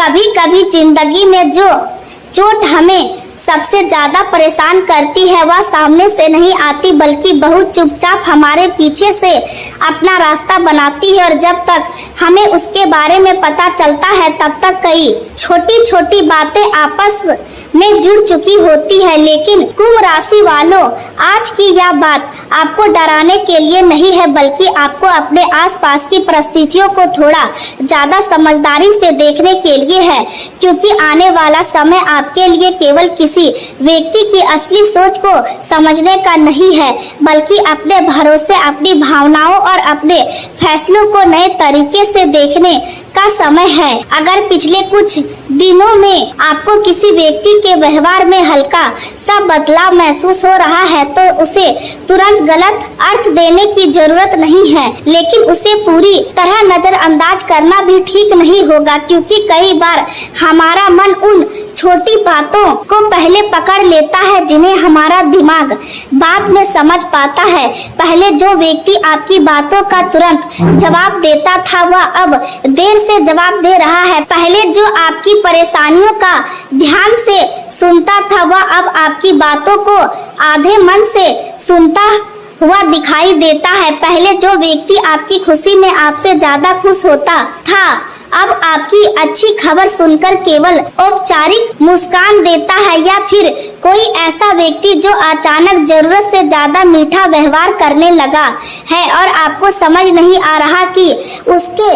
कभी कभी जिंदगी में जो चोट हमें सबसे ज्यादा परेशान करती है वह सामने से नहीं आती बल्कि बहुत चुपचाप हमारे पीछे से अपना रास्ता बनाती है। और जब तक हमें उसके बारे में पता चलता है तब तक कई छोटी छोटी बातें आपस में जुड़ चुकी होती है। लेकिन कुंभ राशि वालों, आज की यह बात आपको डराने के लिए नहीं है बल्कि आपको अपने आसपास की परिस्थितियों को थोड़ा ज्यादा समझदारी से देखने के लिए है, क्योंकि आने वाला समय आपके लिए केवल किसी व्यक्ति की असली सोच को समझने का नहीं है बल्कि अपने भरोसे, अपनी भावनाओं और अपने फैसलों को नए तरीके से देखने का समय है। अगर पिछले कुछ दिनों में आपको किसी व्यक्ति के व्यवहार में हल्का सा बदलाव महसूस हो रहा है तो उसे तुरंत गलत अर्थ देने की जरूरत नहीं है, लेकिन उसे पूरी तरह नजरअंदाज करना भी ठीक नहीं होगा, क्योंकि कई बार हमारा मन उन छोटी बातों को पहले पकड़ लेता है जिन्हें हमारा दिमाग बाद में समझ पाता है। पहले जो व्यक्ति आपकी बातों का तुरंत जवाब देता था वह अब देर से जवाब दे रहा है। पहले जो आपकी परेशानियों का ध्यान से सुनता था वह अब आपकी बातों को आधे मन से सुनता हुआ दिखाई देता है। पहले जो व्यक्ति आपकी खुशी में आपसे ज्यादा खुश होता था अब आपकी अच्छी खबर सुनकर केवल औपचारिक मुस्कान देता है, या फिर कोई ऐसा व्यक्ति जो अचानक जरूरत से ज्यादा मीठा व्यवहार करने लगा है और आपको समझ नहीं आ रहा कि उसके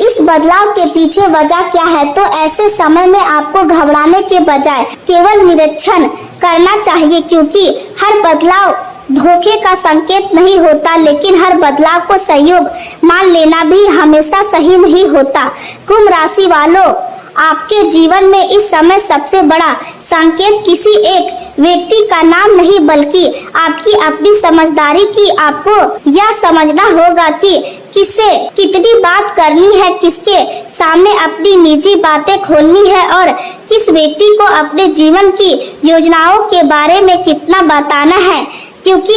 इस बदलाव के पीछे वजह क्या है। तो ऐसे समय में आपको घबराने के बजाय केवल निरीक्षण करना चाहिए, क्योंकि हर बदलाव धोखे का संकेत नहीं होता, लेकिन हर बदलाव को सहयोग मान लेना भी हमेशा सही नहीं होता। कुंभ राशि वालों, आपके जीवन में इस समय सबसे बड़ा संकेत किसी एक व्यक्ति का नाम नहीं बल्कि आपकी अपनी समझदारी की। आपको यह समझना होगा कि किससे कितनी बात करनी है, किसके सामने अपनी निजी बातें खोलनी है और किस व्यक्ति को अपने जीवन की योजनाओं के बारे में कितना बताना है, क्योंकि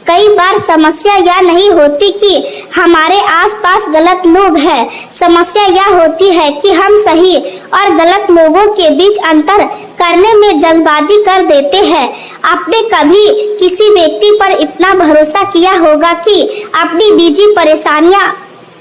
कई बार समस्या यह नहीं होती कि हमारे आसपास गलत लोग हैं, समस्या यह होती है कि हम सही और गलत लोगों के बीच अंतर करने में जल्दबाजी कर देते हैं। आपने कभी किसी व्यक्ति पर इतना भरोसा किया होगा कि अपनी निजी परेशानियां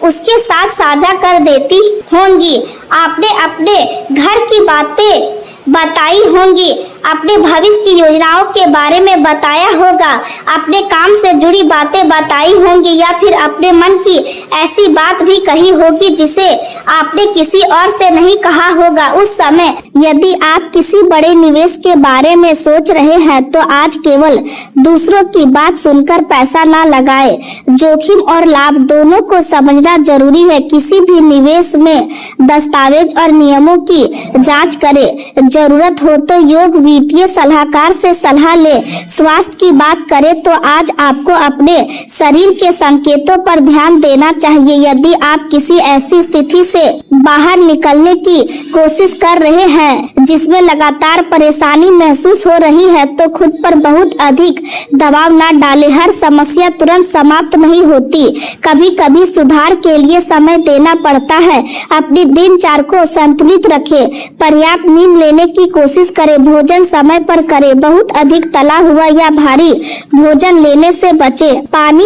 उसके साथ साझा कर देती होंगी, आपने अपने घर की बातें बताई होंगी, अपने भविष्य की योजनाओं के बारे में बताया होगा, अपने काम से जुड़ी बातें बताई होंगी, या फिर अपने मन की ऐसी बात भी कही होगी जिसे आपने किसी और से नहीं कहा होगा। उस समय यदि आप किसी बड़े निवेश के बारे में सोच रहे हैं तो आज केवल दूसरों की बात सुनकर पैसा ना लगाए। जोखिम और लाभ दोनों को समझना जरूरी है। किसी भी निवेश में दस्तावेज और नियमों की जांच करें। जरूरत हो तो योग वित्तीय सलाहकार से सलाह ले। स्वास्थ्य की बात करें तो आज आपको अपने शरीर के संकेतों पर ध्यान देना चाहिए। यदि आप किसी ऐसी स्थिति से बाहर निकलने की कोशिश कर रहे हैं जिसमें लगातार परेशानी महसूस हो रही है तो खुद पर बहुत अधिक दबाव ना डालें। हर समस्या तुरंत समाप्त नहीं होती, कभी कभी सुधार के लिए समय देना पड़ता है। अपनी दिनचर्या को संतुलित रखें, पर्याप्त नींद लेने की कोशिश करें, भोजन समय पर करें, बहुत अधिक तला हुआ या भारी भोजन लेने से बचें, पानी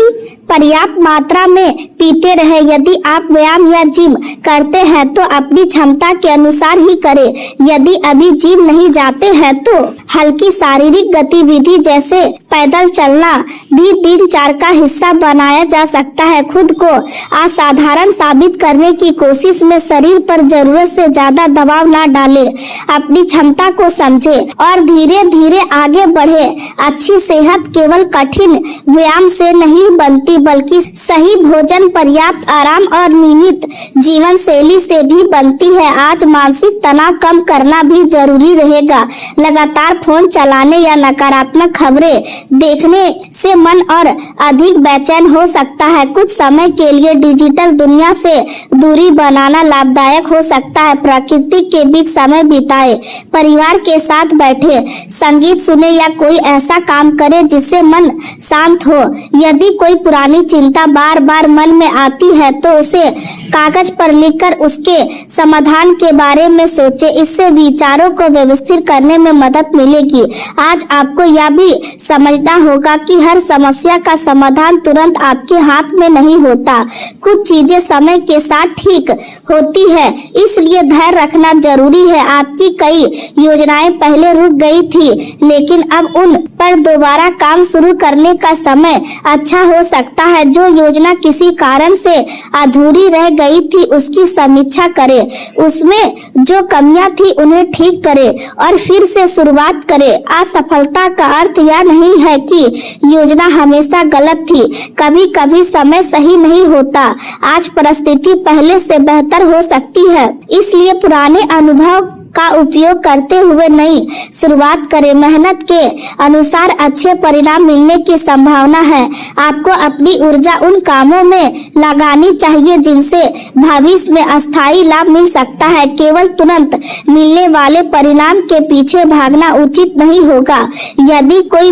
पर्याप्त मात्रा में पीते रहे। यदि आप व्यायाम या जिम करते हैं तो अपनी क्षमता के अनुसार ही करें। यदि अभी जिम नहीं जाते हैं तो हल्की शारीरिक गतिविधि जैसे पैदल चलना भी दिनचर्या का हिस्सा बनाया जा सकता है। खुद को असाधारण साबित करने की कोशिश में शरीर पर जरूरत से ज्यादा दबाव ना डालें। अपनी क्षमता को समझें और धीरे धीरे आगे बढ़े। अच्छी सेहत केवल कठिन व्यायाम से नहीं बनती बल्कि सही भोजन, पर्याप्त आराम और नियमित जीवन शैली से भी बनती है। आज मानसिक तनाव कम करना भी जरूरी रहेगा। लगातार फोन चलाने या नकारात्मक खबरें देखने से मन और अधिक बेचैन हो सकता है। कुछ समय के लिए डिजिटल दुनिया से दूरी बनाना लाभदायक हो सकता है। प्रकृति के बीच समय बिताएं, परिवार के साथ बैठे, संगीत सुने या कोई ऐसा काम करें जिससे मन शांत हो। यदि कोई पुरानी पुरानी चिंता बार बार मन में आती है तो उसे कागज पर लिखकर उसके समाधान के बारे में सोचे। इससे विचारों को व्यवस्थित करने में मदद मिलेगी। आज आपको यह भी समझना होगा कि हर समस्या का समाधान तुरंत आपके हाथ में नहीं होता। कुछ चीजें समय के साथ ठीक होती है, इसलिए धैर्य रखना जरूरी है। आपकी कई योजनाएं पहले रुक गई थी, लेकिन अब उन पर दोबारा काम शुरू करने का समय अच्छा हो सकता है। जो योजना किसी कारण से अधूरी रह गई थी उसकी समीक्षा करें, उसमें जो कमियां थी उन्हें ठीक करें और फिर से शुरुआत करें। असफलता का अर्थ यह नहीं है कि योजना हमेशा गलत थी, कभी कभी समय सही नहीं होता। आज परिस्थिति पहले से बेहतर हो सकती है, इसलिए पुराने अनुभव का उपयोग करते हुए नई शुरुआत करें। मेहनत के अनुसार अच्छे परिणाम मिलने की संभावना है। आपको अपनी ऊर्जा उन कामों में लगानी चाहिए जिनसे भविष्य में अस्थायी लाभ मिल सकता है। केवल तुरंत मिलने वाले परिणाम के पीछे भागना उचित नहीं होगा। यदि कोई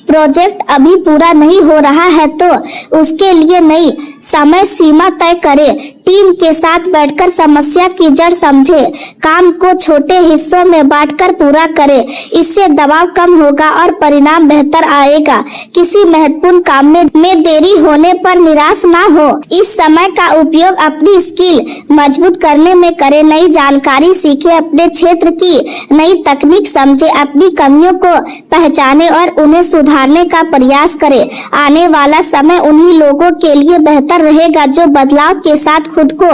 प्रोजेक्ट अभी पूरा नहीं हो रहा है तो उसके लिए नई समय सीमा तय करें। टीम के साथ बैठकर समस्या की जड़ समझे, काम को छोटे हिस्सों में बांटकर पूरा करें। इससे दबाव कम होगा और परिणाम बेहतर आएगा। किसी महत्वपूर्ण काम में देरी होने पर निराश ना हो। इस समय का उपयोग अपनी स्किल मजबूत करने में करें। नई जानकारी सीखें, अपने क्षेत्र की नई तकनीक समझे, अपनी कमियों को पहचाने और उन्हें सुधारने का प्रयास करें। आने वाला समय उन्हीं लोगों के लिए बेहतर रहेगा जो बदलाव के साथ खुद को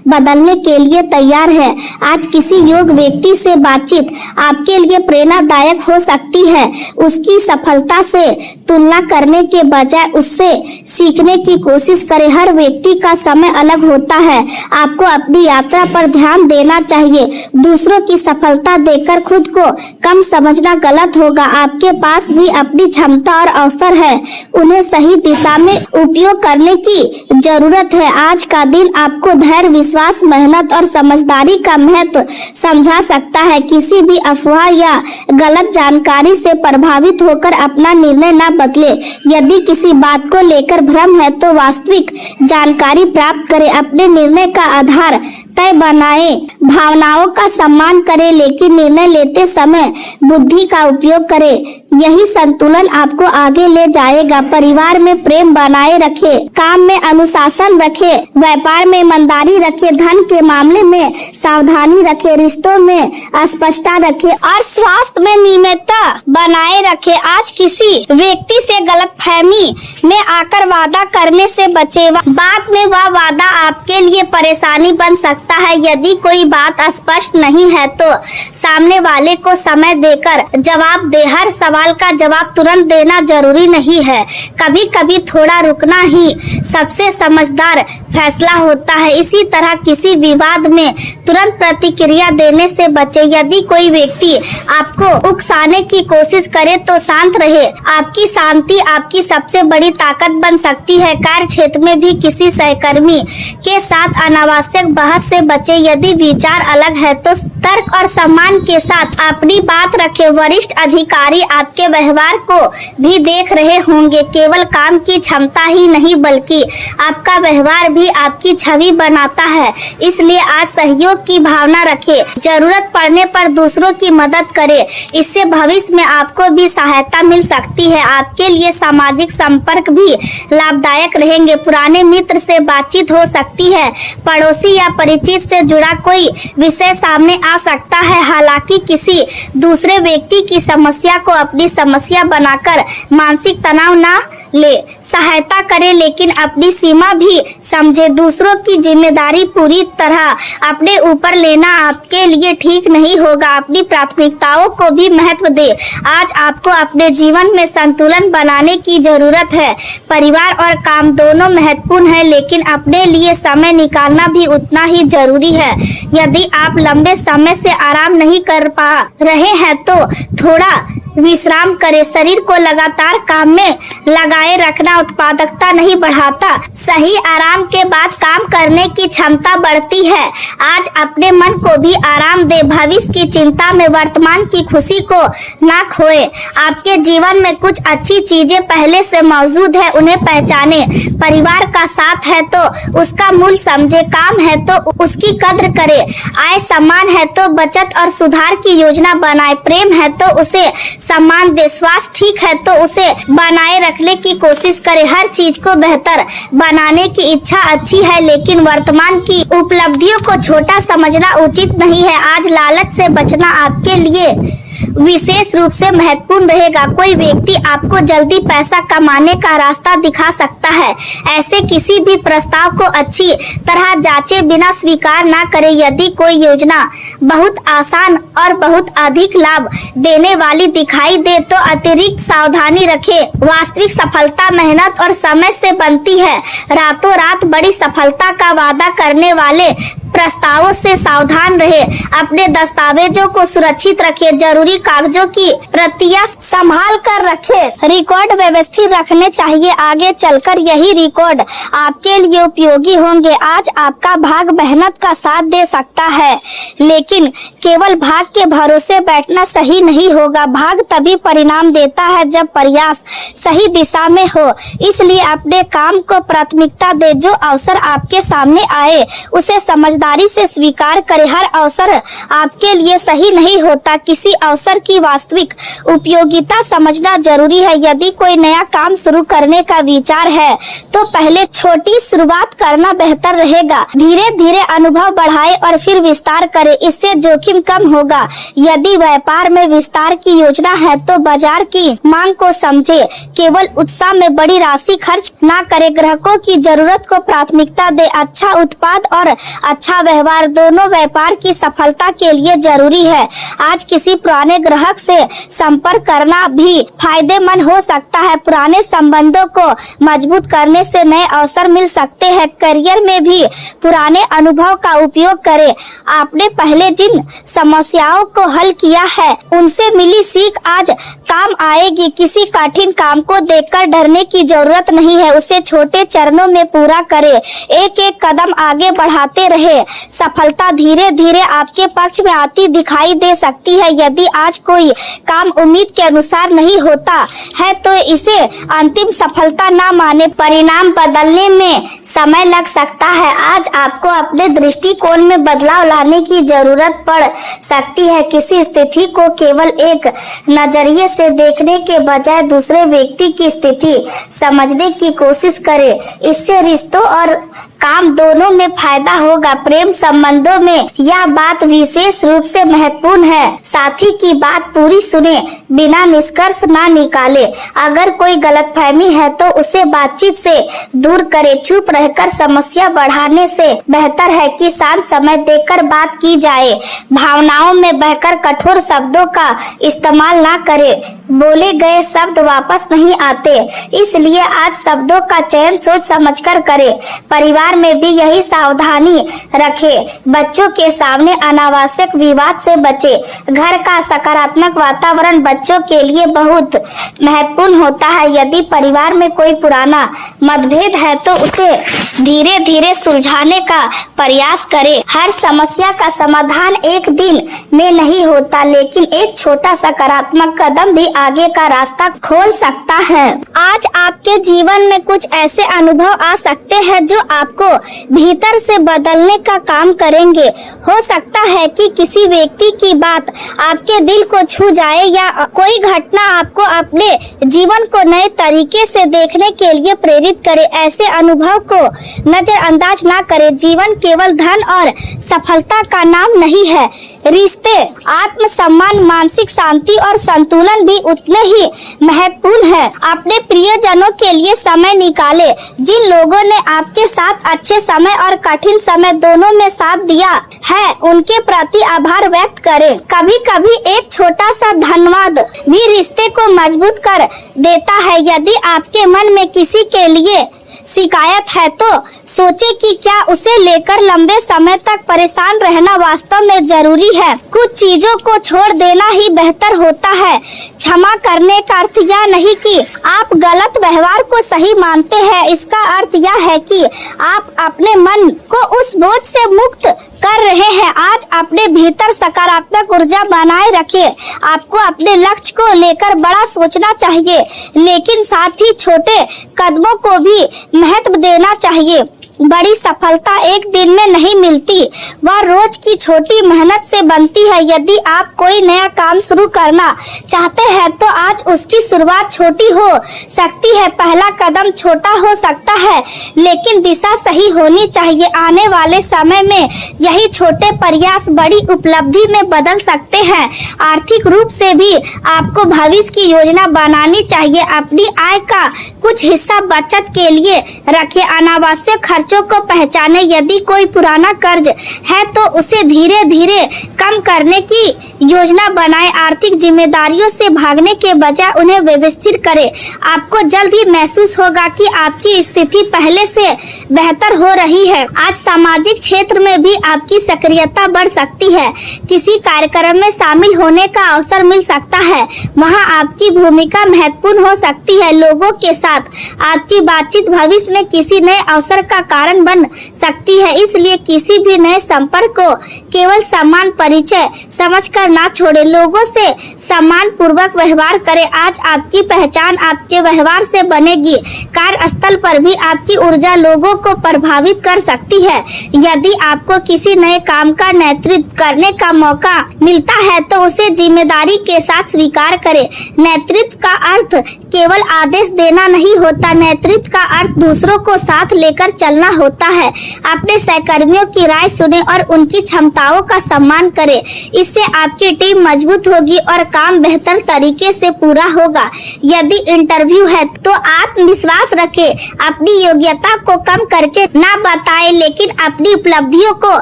बदलने के लिए तैयार है। आज किसी योग्य व्यक्ति से बातचीत आपके लिए प्रेरणादायक हो सकती है। उसकी सफलता से तुलना करने के बजाय उससे सीखने की कोशिश करें। हर व्यक्ति का समय अलग होता है। आपको अपनी यात्रा पर ध्यान देना चाहिए। दूसरों की सफलता देखकर खुद को कम समझना गलत होगा। आपके पास भी अपनी क्षमता और अवसर है, उन्हें सही दिशा में उपयोग करने की जरूरत है। आज का दिन आपको धैर्य, विश्वास, मेहनत और समझदारी का महत्व समझा सकता है। किसी भी अफवाह या गलत जानकारी से प्रभावित होकर अपना निर्णय न बदले। यदि किसी बात को लेकर भ्रम है तो वास्तविक जानकारी प्राप्त करें। अपने निर्णय का आधार तय बनाएं। भावनाओं का सम्मान करें, लेकिन निर्णय लेते समय बुद्धि का उपयोग करें। यही संतुलन आपको आगे ले जाएगा। परिवार में प्रेम बनाए रखें, काम में अनुशासन रखें, व्यापार में ईमानदारी रखें, धन के मामले में सावधानी रखें, रिश्तों में स्पष्टता रखें और स्वास्थ्य में नियमितता बनाए रखें। आज किसी व्यक्ति से गलतफहमी में आकर वादा करने से बचें। बाद में वह वादा आपके लिए परेशानी बन सकता है। यदि कोई बात स्पष्ट नहीं है तो सामने वाले को समय देकर जवाब दे। हर सवाल का जवाब तुरंत देना जरूरी नहीं है। कभी कभी थोड़ा रुकना ही सबसे समझदार फैसला होता है। इसी तरह किसी विवाद में तुरंत प्रतिक्रिया देने से बचे। यदि कोई व्यक्ति आपको उकसाने की कोशिश करे तो शांत रहे। आपकी शांति आपकी सबसे बड़ी ताकत बन सकती है। कार्य क्षेत्र में भी किसी सहकर्मी के साथ अनावश्यक बहस से बचे। यदि विचार अलग है तो तर्क और सम्मान के साथ अपनी बात रखें। वरिष्ठ अधिकारी आपके व्यवहार को भी देख रहे होंगे। केवल काम की क्षमता ही नहीं बल्कि आपका व्यवहार भी आपकी छवि बनाता है। इसलिए आज सहयोग की भावना रखें। जरूरत पड़ने पर दूसरों की मदद करें। इससे भविष्य में आपको भी सहायता मिल सकती है। आपके लिए सामाजिक संपर्क भी लाभदायक रहेंगे। पुराने मित्र से बातचीत हो सकती है। पड़ोसी या परिचित से जुड़ा कोई विषय सामने आ सकता है। हालांकि किसी दूसरे व्यक्ति की समस्या को अपनी समस्या बनाकर मानसिक तनाव ना ले। सहायता करें लेकिन अपनी सीमा भी समझे। दूसरों की जिम्मेदारी पूरी तरह अपने ऊपर लेना आपके लिए ठीक नहीं होगा। अपनी प्राथमिकताओं को भी महत्व दे। आज आपको अपने जीवन में संतुलन बनाने की जरूरत है। परिवार और काम दोनों महत्वपूर्ण है, लेकिन अपने लिए समय निकालना भी उतना ही जरूरी है। यदि आप लंबे समय से आराम नहीं कर पा रहे हैं तो थोड़ा विश्राम करें। शरीर को लगातार काम में लगाए रखना उत्पादकता नहीं बढ़ाता। सही आराम के बाद काम करने की क्षमता बढ़ती है। आज अपने मन को भी आराम दे। भविष्य की चिंता में वर्तमान की खुशी को ना खोए। आपके जीवन में कुछ अच्छी चीजें पहले से मौजूद है, उन्हें पहचाने। परिवार का साथ है तो उसका मूल्य समझे। काम है तो उसकी कद्र करे। आय सम्मान है तो बचत और सुधार की योजना बनाए। प्रेम है तो उसे सम्मान दे। स्वास्थ्य ठीक है तो उसे बनाए रखने की कोशिश करे। हर चीज को बेहतर बनाने की इच्छा अच्छी है, लेकिन वर्तमान की उपलब्धियों को छोटा समझना उचित नहीं है। आज लालच से बचना आपके लिए विशेष रूप से महत्वपूर्ण रहेगा। कोई व्यक्ति आपको जल्दी पैसा कमाने का रास्ता दिखा सकता है। ऐसे किसी भी प्रस्ताव को अच्छी तरह जांचे बिना स्वीकार ना करें। यदि कोई योजना बहुत आसान और बहुत अधिक लाभ देने वाली दिखाई दे तो अतिरिक्त सावधानी रखें। वास्तविक सफलता मेहनत और समय से बनती है। रातों रात बड़ी सफलता का वादा करने वाले प्रस्तावों से सावधान रहे। अपने दस्तावेजों को सुरक्षित रखें। जरूरी कागजों की प्रतियां संभाल कर रखें। रिकॉर्ड व्यवस्थित रखने चाहिए। आगे चलकर यही रिकॉर्ड आपके लिए उपयोगी होंगे। आज आपका भाग मेहनत का साथ दे सकता है, लेकिन केवल भाग के भरोसे बैठना सही नहीं होगा। भाग तभी परिणाम देता है जब प्रयास सही दिशा में हो। इसलिए अपने काम को प्राथमिकता दे। जो अवसर आपके सामने आए उसे समझदारी से स्वीकार करें। हर अवसर आपके लिए सही नहीं होता। किसी अवसर की वास्तविक उपयोगिता समझना जरूरी है। यदि कोई नया काम शुरू करने का विचार है तो पहले छोटी शुरुआत करना बेहतर रहेगा। धीरे धीरे अनुभव बढ़ाए और फिर विस्तार करें। इससे जोखिम कम होगा। यदि व्यापार में विस्तार की योजना है तो बाजार की मांग को समझे। केवल उत्साह में बड़ी राशि खर्च ना करे। ग्राहकों की जरूरत को प्राथमिकता दे। अच्छा उत्पाद और अच्छा व्यवहार दोनों व्यापार की सफलता के लिए जरूरी है। आज किसी पुराने ग्राहक से संपर्क करना भी फायदेमंद हो सकता है। पुराने संबंधों को मजबूत करने से नए अवसर मिल सकते हैं। करियर में भी पुराने अनुभव का उपयोग करें। आपने पहले जिन समस्याओं को हल किया है उनसे मिली सीख आज काम आएगी। किसी कठिन काम को देखकर डरने की जरूरत नहीं है। उसे छोटे चरणों में पूरा करें। एक एक कदम आगे बढ़ाते रहे। सफलता धीरे धीरे आपके पक्ष में आती दिखाई दे सकती है। यदि आज कोई काम उम्मीद के अनुसार नहीं होता है तो इसे अंतिम सफलता ना माने। परिणाम बदलने में समय लग सकता है। आज आपको अपने दृष्टिकोण में बदलाव लाने की जरूरत पड़ सकती है। किसी स्थिति को केवल एक नजरिए से देखने के बजाय दूसरे व्यक्ति की स्थिति समझने की कोशिश करें। इससे रिश्तों और काम दोनों में फायदा होगा। प्रेम संबंधों में यह बात विशेष रूप से महत्वपूर्ण है। साथी की बात पूरी सुने, बिना निष्कर्ष ना निकाले। अगर कोई गलतफहमी है तो उसे बातचीत से दूर करे। चुप रहकर समस्या बढ़ाने से बेहतर है कि शांत समय देकर बात की जाए। भावनाओं में बहकर कठोर शब्दों का इस्तेमाल ना करे। बोले गए शब्द वापस नहीं आते, इसलिए आज शब्दों का चयन सोच समझकर करे। परिवार में भी यही सावधानी रखे। बच्चों के सामने अनावश्यक विवाद से बचे। घर का सकारात्मक वातावरण बच्चों के लिए बहुत महत्वपूर्ण होता है। यदि परिवार में कोई पुराना मतभेद है तो उसे धीरे धीरे सुलझाने का प्रयास करें। हर समस्या का समाधान एक दिन में नहीं होता, लेकिन एक छोटा सकारात्मक कदम भी आगे का रास्ता खोल सकता है। आज आपके जीवन में कुछ ऐसे अनुभव आ सकते हैं जो आपको भीतर से बदलने का काम करेंगे। हो सकता है कि किसी व्यक्ति की बात आपके दिल को छू जाए या कोई घटना आपको अपने जीवन को नए तरीके से देखने के लिए प्रेरित करे। ऐसे अनुभव को नजरअंदाज ना करें। जीवन केवल धन और सफलता का नाम नहीं है। रिश्ते, आत्मसम्मान, मानसिक शांति और संतुलन भी उतने ही महत्वपूर्ण है। अपने प्रियजनों के लिए समय निकालें। जिन लोगों ने आपके साथ अच्छे समय और कठिन समय दोनों में साथ दिया है उनके प्रति आभार व्यक्त करें। कभी कभी एक छोटा सा धन्यवाद भी रिश्ते को मजबूत कर देता है। यदि आपके मन में किसी के लिए शिकायत है तो सोचे कि क्या उसे लेकर लंबे समय तक परेशान रहना वास्तव में जरूरी है। कुछ चीजों को छोड़ देना ही बेहतर होता है। क्षमा करने का अर्थ यह नहीं कि आप गलत व्यवहार को सही मानते हैं, इसका अर्थ यह है कि आप अपने मन को उस बोझ से मुक्त कर रहे हैं। आज अपने भीतर सकारात्मक ऊर्जा बनाए रखें। आपको अपने लक्ष्य को लेकर बड़ा सोचना चाहिए, लेकिन साथ ही छोटे कदमों को भी महत्व देना चाहिए। बड़ी सफलता एक दिन में नहीं मिलती, वह रोज की छोटी मेहनत से बनती है। यदि आप कोई नया काम शुरू करना चाहते हैं तो आज उसकी शुरुआत छोटी हो सकती है। पहला कदम छोटा हो सकता है, लेकिन दिशा सही होनी चाहिए। आने वाले समय में यही छोटे प्रयास बड़ी उपलब्धि में बदल सकते हैं। आर्थिक रूप से भी आपको भविष्य की योजना बनानी चाहिए। अपनी आय का कुछ हिस्सा बचत के लिए रखें। अनावश्यक खर्चों को पहचाने। यदि कोई पुराना कर्ज है तो उसे धीरे धीरे कम करने की योजना बनाएं। आर्थिक जिम्मेदारियों से भागने के बजाय उन्हें व्यवस्थित करें। आपको जल्द ही महसूस होगा कि आपकी स्थिति पहले से बेहतर हो रही है। आज सामाजिक क्षेत्र में भी आपकी सक्रियता बढ़ सकती है। किसी कार्यक्रम में शामिल होने का अवसर मिल सकता है, वहां आपकी भूमिका महत्वपूर्ण हो सकती है। लोगों के साथ आपकी बातचीत भविष्य में किसी नए अवसर का कारण बन सकती है। इसलिए किसी भी नए संपर्क को केवल सम्मान परिचय समझकर ना छोड़े। लोगों से सम्मान पूर्वक व्यवहार करें। आज आपकी पहचान आपके व्यवहार से बनेगी। कार्यस्थल पर भी आपकी ऊर्जा लोगों को प्रभावित कर सकती है। यदि आपको किसी नए काम का नेतृत्व करने का मौका मिलता है तो उसे जिम्मेदारी के साथ स्वीकार करें। नेतृत्व का अर्थ केवल आदेश देना नहीं होता, नेतृत्व का अर्थ दूसरों को साथ लेकर चलना होता है। अपने सहकर्मियों की राय सुने और उनकी क्षमताओं का सम्मान करें। इससे आपकी टीम मजबूत होगी और काम बेहतर तरीके से पूरा होगा। यदि इंटरव्यू है तो आत्मविश्वास रखें। अपनी योग्यता को कम करके ना बताएं, लेकिन अपनी उपलब्धियों को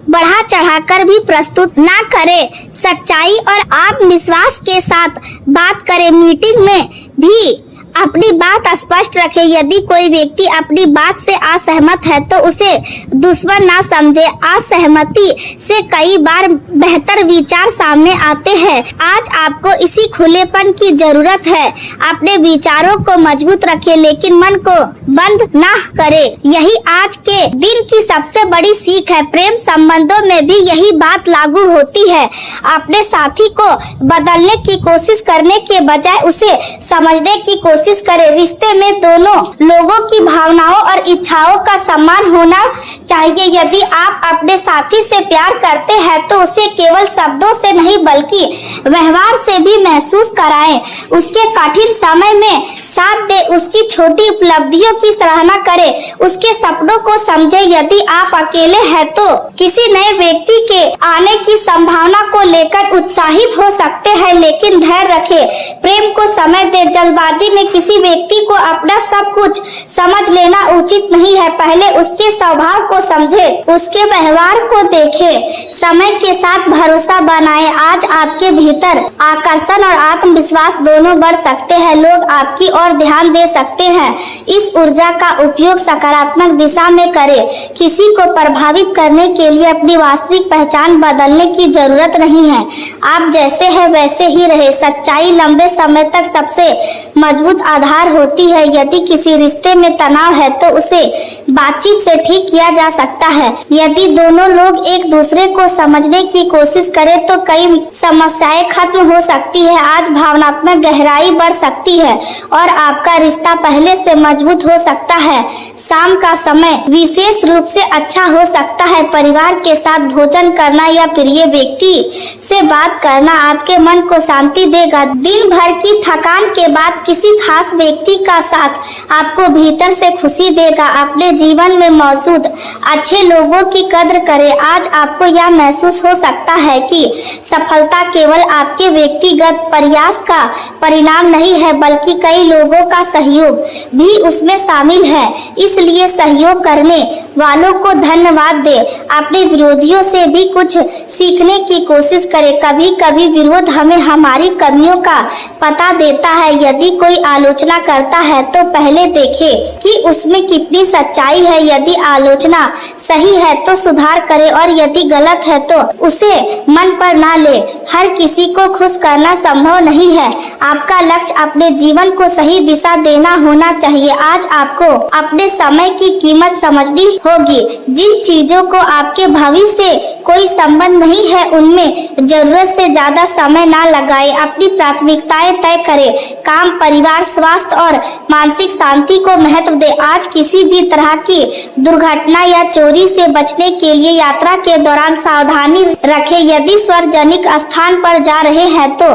बढ़ा चढ़ाकर भी प्रस्तुत ना करें। सच्चाई और आत्मविश्वास के साथ बात करें। मीटिंग में भी अपनी बात स्पष्ट रखें। यदि कोई व्यक्ति अपनी बात से असहमत है तो उसे दुश्मन ना समझे। असहमति से कई बार बेहतर विचार सामने आते हैं। आज आपको इसी खुलेपन की जरूरत है। अपने विचारों को मजबूत रखें, लेकिन मन को बंद ना करें। यही आज के दिन की सबसे बड़ी सीख है। प्रेम संबंधों में भी यही बात लागू होती है। अपने साथी को बदलने की कोशिश करने के बजाय उसे समझने की कोशिश करें। रिश्ते में दोनों लोगों की भावनाओं और इच्छाओं का सम्मान होना चाहिए। यदि आप अपने साथी से प्यार करते हैं तो उसे केवल शब्दों से नहीं बल्कि व्यवहार से भी महसूस कराएं। उसके कठिन समय में साथ दे, उसकी छोटी उपलब्धियों की सराहना करें, उसके सपनों को समझें। यदि आप अकेले हैं तो किसी नए व्यक्ति के आने की संभावना को लेकर उत्साहित हो सकते हैं, लेकिन धैर्य रखें। प्रेम को समय दे। जल्दबाजी में किसी व्यक्ति को अपना सब कुछ समझ लेना उचित नहीं है। पहले उसके स्वभाव को समझें, उसके व्यवहार को देखें। समय के साथ भरोसा बनाएं। आज आपके भीतर आकर्षण और आत्मविश्वास दोनों बढ़ सकते हैं। लोग आपकी ओर ध्यान दे सकते हैं। इस ऊर्जा का उपयोग सकारात्मक दिशा में करें। किसी को प्रभावित करने के लिए अपनी वास्तविक पहचान बदलने की जरूरत नहीं है। आप जैसे हैं वैसे ही रहे। सच्चाई लंबे समय तक सबसे मजबूत आधार होती है। यदि किसी रिश्ते में तनाव है तो उसे बातचीत से ठीक किया जा सकता है। यदि दोनों लोग एक दूसरे को समझने की कोशिश करें तो कई समस्याएं खत्म हो सकती है। आज भावनात्मक गहराई बढ़ सकती है और आपका रिश्ता पहले से मजबूत हो सकता है। शाम का समय विशेष रूप से अच्छा हो सकता है। परिवार के साथ भोजन करना या प्रिय व्यक्ति से बात करना आपके मन को शांति देगा। दिन भर की थकान के बाद किसी खास व्यक्ति का साथ आपको भीतर से खुशी देगा। अपने जीवन में मौजूद अच्छे लोगों की कद्र करें। आज आपको यह महसूस हो सकता है कि सफलता केवल आपके व्यक्तिगत प्रयास का परिणाम नहीं है, बल्कि कई लोगों का सहयोग भी उसमें शामिल है। इसलिए सहयोग करने वालों को धन्यवाद दें। अपने विरोधियों से भी कुछ सीखने की कोशिश करें। कभी कभी विरोध हमें हमारी कमियों का पता देता है। यदि कोई आलोचना करता है तो पहले देखें कि उसमें कितनी सच्चाई है। यदि आलोचना सही है तो सुधार करे और यदि गलत है तो उसे मन पर ना ले। हर किसी को खुश करना संभव नहीं है। आपका लक्ष्य अपने जीवन को सही दिशा देना होना चाहिए। आज आपको अपने समय की कीमत समझनी होगी। जिन चीजों को आपके भविष्य से कोई संबंध नहीं है उनमें जरूरत से ज्यादा समय ना लगाए। अपनी प्राथमिकताएं तय करें। काम, परिवार, स्वास्थ्य और मानसिक शांति को महत्व दे। आज किसी भी तरह की दुर्घटना या चोरी से बचने के लिए यात्रा के दौरान सावधानी रखें। यदि सार्वजनिक स्थान पर जा रहे हैं तो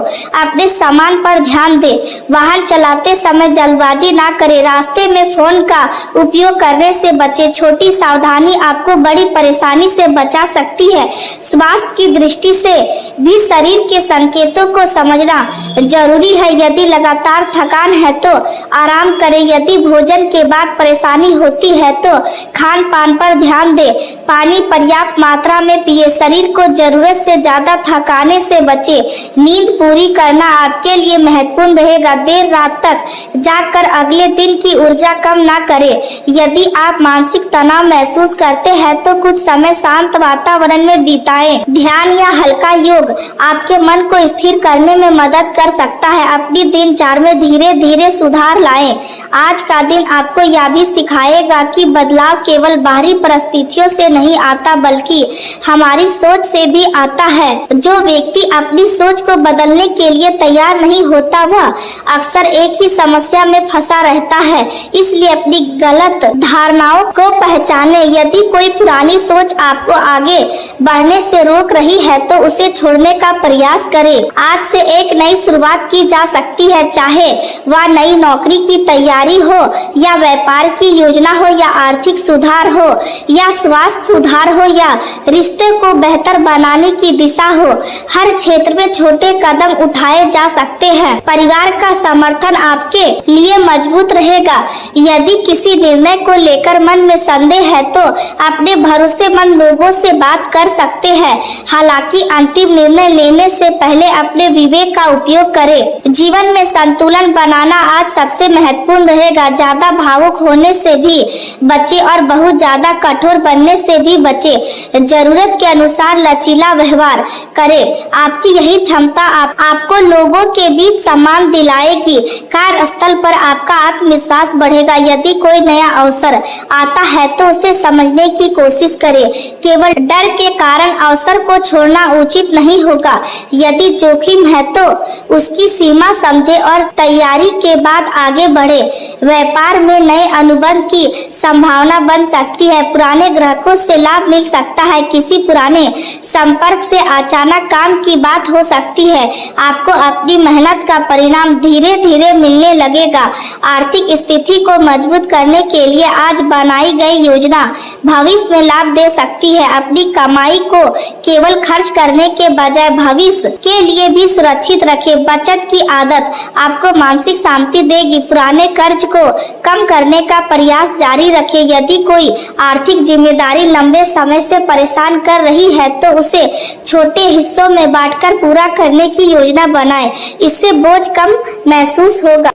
अपने सामान पर ध्यान दें। वाहन चलाते समय जल्दबाजी ना करें। रास्ते में फोन का उपयोग करने से बचें। छोटी सावधानी आपको बड़ी परेशानी से बचा सकती है। स्वास्थ्य की दृष्टि से भी शरीर के संकेतों को समझना जरूरी है। यदि लगातार थकान है तो आराम करें। यदि भोजन के बाद परेशानी होती है तो खान पान पर ध्यान दें। पानी पर्याप्त मात्रा में पिए। शरीर को जरूरत से ज्यादा थकाने से बचे। नींद पूरी करना आपके लिए महत्वपूर्ण रहेगा। देर रात तक जागकर अगले दिन की ऊर्जा कम ना करें। यदि आप मानसिक तनाव महसूस करते हैं तो कुछ समय शांत वातावरण में बिताएं। ध्यान या हल्का योग आपके मन को स्थिर करने में मदद कर सकता है। अपनी दिनचर्या में धीरे धीरे सुधार लाएं। आज का दिन आपको यह भी सिखाएगा कि बदलाव केवल बाहरी परिस्थितियों से नहीं आता बल्कि हमारी सोच से भी आता है। जो व्यक्ति अपनी सोच को बदलने के लिए तैयार नहीं होता वह अक्सर एक ही समस्या में फंसा रहता है। इसलिए अपनी गलत धारणाओं को पहचाने। यदि कोई पुरानी सोच आपको आगे बढ़ने से रोक रही है तो उसे छोड़ने का प्रयास करें। आज से एक नई शुरुआत की जा सकती है, चाहे वह नई नौकरी की तैयारी हो या व्यापार की योजना हो या आर्थिक सुधार हो या स्वास्थ्य सुधार हो या रिश्ते को बेहतर बनाने की दिशा हो। हर क्षेत्र में छोटे कदम उठाए जा सकते हैं। परिवार का समर्थन आपके लिए मजबूत रहेगा। यदि किसी निर्णय को लेकर मन में संदेह है तो अपने भरोसेमंद लोगों से बात कर सकते हैं। हालांकि अंतिम निर्णय लेने से पहले अपने विवेक का उपयोग करें। जीवन में संतुलन बनाना आज सबसे महत्वपूर्ण रहेगा। ज्यादा भावुक होने से भी बचे और बहुत ज्यादा कठोर बनने से भी बचे। जरूरत के अनुसार लचीला व्यवहार करें। आपकी यही क्षमता आपको लोगों के बीच सम्मान दिलाएगी। कार्यस्थल पर आपका आत्मविश्वास बढ़ेगा। यदि कोई नया अवसर आता है तो उसे समझने की कोशिश करें। केवल डर के कारण अवसर को छोड़ना उचित नहीं होगा। यदि जोखिम है तो उसकी सीमा समझे और तैयारी के बाद आगे बढ़े। व्यापार में नए अनुबंध की संभावना बन सकती है। पुराने ग्राहकों से लाभ मिल सकता है। किसी पुराने संपर्क से अचानक काम की बात हो सकती है। आपको अपनी मेहनत का परिणाम धीरे धीरे मिलने लगेगा। आर्थिक स्थिति को मजबूत करने के लिए आज बनाई गई योजना भविष्य में लाभ दे सकती है। अपनी कमाई को केवल खर्च करने के बजाय भविष्य के लिए भी सुरक्षित रखें। बचत की आदत आपको मानसिक शांति देगी। पुराने कर्ज को कम करने का प्रयास जारी रखें। यदि कोई आर्थिक जिम्मेदारी लंबे समय से परेशान कर रही है तो उसे छोटे हिस्सों में बांटकर पूरा करने की योजना बनाएं। इससे बोझ कम महसूस होगा।